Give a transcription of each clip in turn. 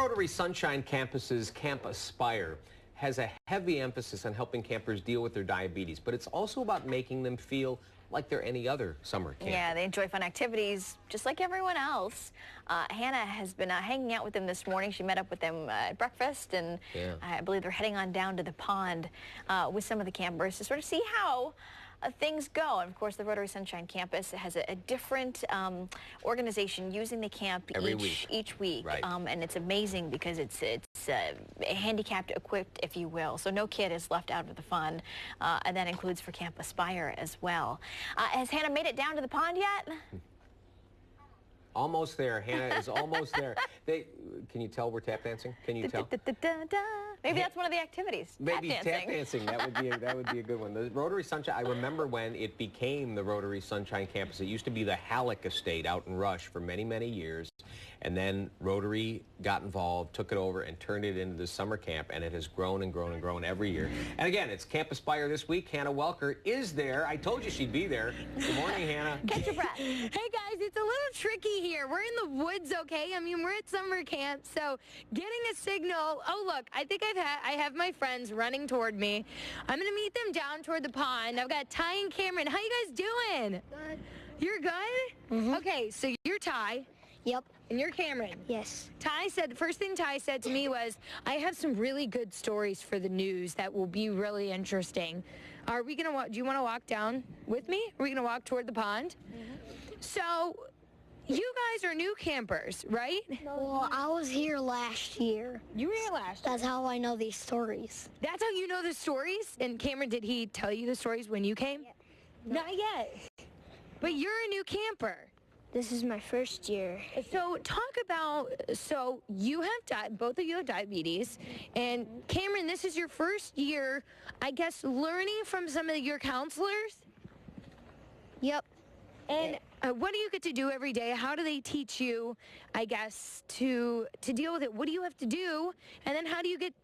Rotary Sunshine Campus's Camp Aspire has a heavy emphasis on helping campers deal with their diabetes, but it's also about making them feel like they're any other summer camper. Yeah, they enjoy fun activities just like everyone else. Hannah has been hanging out with them this morning. She met up with them at breakfast, and I believe they're heading on down to the pond with some of the campers to sort of see how things go. And of course, the Rotary Sunshine Campus has a different organization using the camp each week. Right. And it's amazing because it's handicapped equipped, if you will. So no kid is left out of the fun. And that includes for Camp Aspire as well. Has Hannah made it down to the pond yet? Almost there. Hannah is almost there. Can you tell we're tap dancing? Can you tell? Maybe that's one of the activities. Maybe tap dancing. That would be a good one. The Rotary Sunshine. I remember when it became the Rotary Sunshine Campus. It used to be the Halleck Estate out in Rush for many, many years, and then Rotary got involved, took it over, and turned it into the summer camp, and it has grown and grown and grown every year. And again, it's Camp Aspire this week. Hannah Welker is there. I told you she'd be there. Good morning, Hannah. Catch your breath. Hey guys, it's a little tricky here. We're in the woods, okay? I mean, we're at summer camp, so getting a signal. Oh, look, I think I have my friends running toward me. I'm gonna meet them down toward the pond. I've got Ty and Cameron. How you guys doing? Good. You're good? Mm-hmm. Okay, so you're Ty. Yep. And you're Cameron. Yes. Ty said, the first thing Ty said to me was, I have some really good stories for the news that will be really interesting. Are we gonna do you want to walk down with me? Are we gonna walk toward the pond? Mm-hmm. So, you guys are new campers, right? Well, I was here last year. You were here last year. That's how I know these stories. That's how you know the stories? And Cameron, did he tell you the stories when you came? Yeah. Not yet. But you're a new camper. This is my first year. So talk about, so you have, both of you have diabetes, and Cameron, this is your first year, I guess, learning from some of your counselors? Yep. And what do you get to do every day? How do they teach you, I guess, to deal with it? What do you have to do? And then how do you get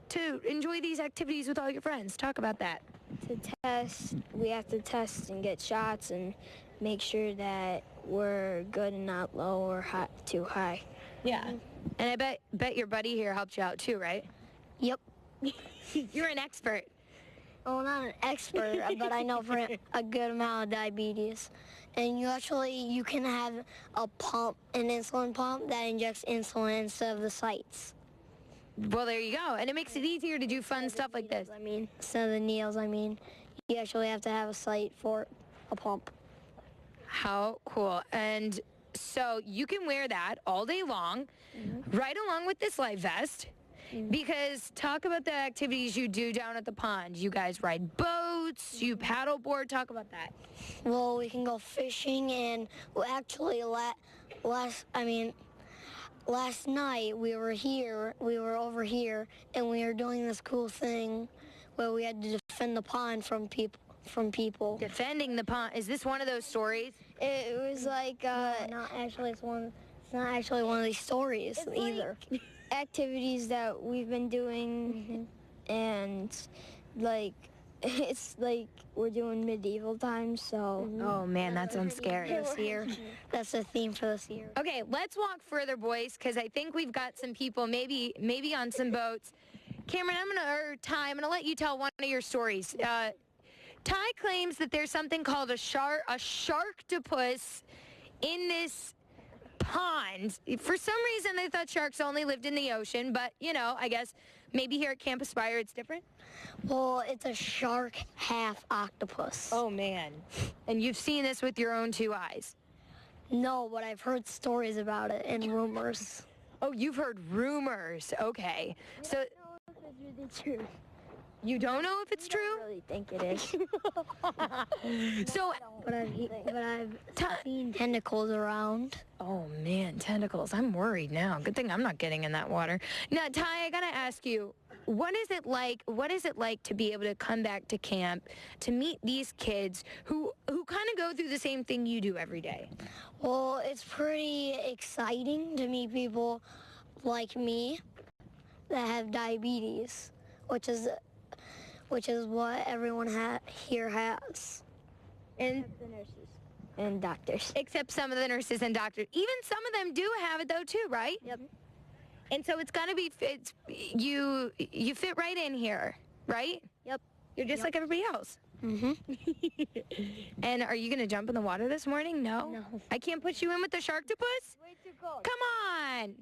to enjoy these activities with all your friends? Talk about that. To test, we have to test and get shots and make sure that we're good and not low or too high. Yeah. And I bet your buddy here helped you out too, right? Yep. You're an expert. Well, not an expert, but I know for a good amount of diabetes. And you can have a pump, an insulin pump that injects insulin instead of the sites. Well, there you go. And it makes it easier to do fun stuff like this. Instead of the needles, you actually have to have a site for a pump. How cool. And so you can wear that all day long, right along with this life vest, because talk about the activities you do down at the pond. You guys ride boats, you paddleboard. Talk about that. Well, we can go fishing, and actually last night we were over here, and we were doing this cool thing where we had to defend the pond from people. Defending the pond. Is this one of those stories? It was like not actually. It's not actually one of these stories either. Like activities that we've been doing, and it's like we're doing medieval times. So. Oh man, that sounds scary. This year, that's the theme for this year. Okay, let's walk further, boys, because I think we've got some people maybe on some boats. Cameron, Ty, I'm gonna let you tell one of your stories. Ty claims that there's something called a sharktopus in this pond. For some reason, they thought sharks only lived in the ocean, but, I guess maybe here at Camp Aspire it's different? Well, it's a shark half octopus. Oh, man. And you've seen this with your own two eyes? No, but I've heard stories about it and rumors. Oh, you've heard rumors. Okay. So. I don't know if it's really true. You don't know if it's true? I really think it is. So, but I've seen tentacles around. Oh man, tentacles. I'm worried now. Good thing I'm not getting in that water. Now, Ty, I gotta ask you, what is it like to be able to come back to camp, to meet these kids who kind of go through the same thing you do every day? Well, it's pretty exciting to meet people like me that have diabetes, which is what everyone here has. And the nurses and doctors. Except some of the nurses and doctors. Even some of them do have it, though, too, right? Yep. And so it's gonna be you fit right in here, right? Yep. You're just like everybody else. Mm-hmm. And are you gonna jump in the water this morning? No. No. I can't put you in with the sharktopus? Way too cold. Come on.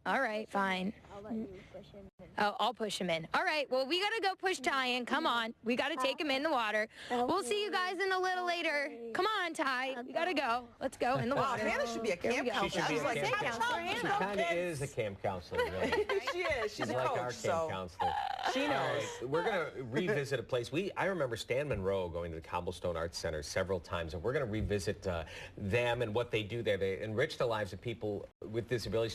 All right, fine. I'll let you push him in. Oh, I'll push him in. All right, well, we got to go push Ty in. Come on. We got to take him in the water. We'll see you guys in a little later. Come on, Ty. We got to go. Let's go in the Wow, water. Hannah should be a camp She should counselor. be a camp counselor. She kind of is a camp counselor, really. She is. She's a like coach, our camp so counselor. she knows. We're going to revisit a place. I remember Stan Monroe going to the Cobblestone Arts Center several times, and we're going to revisit them and what they do there. They enrich the lives of people with disabilities through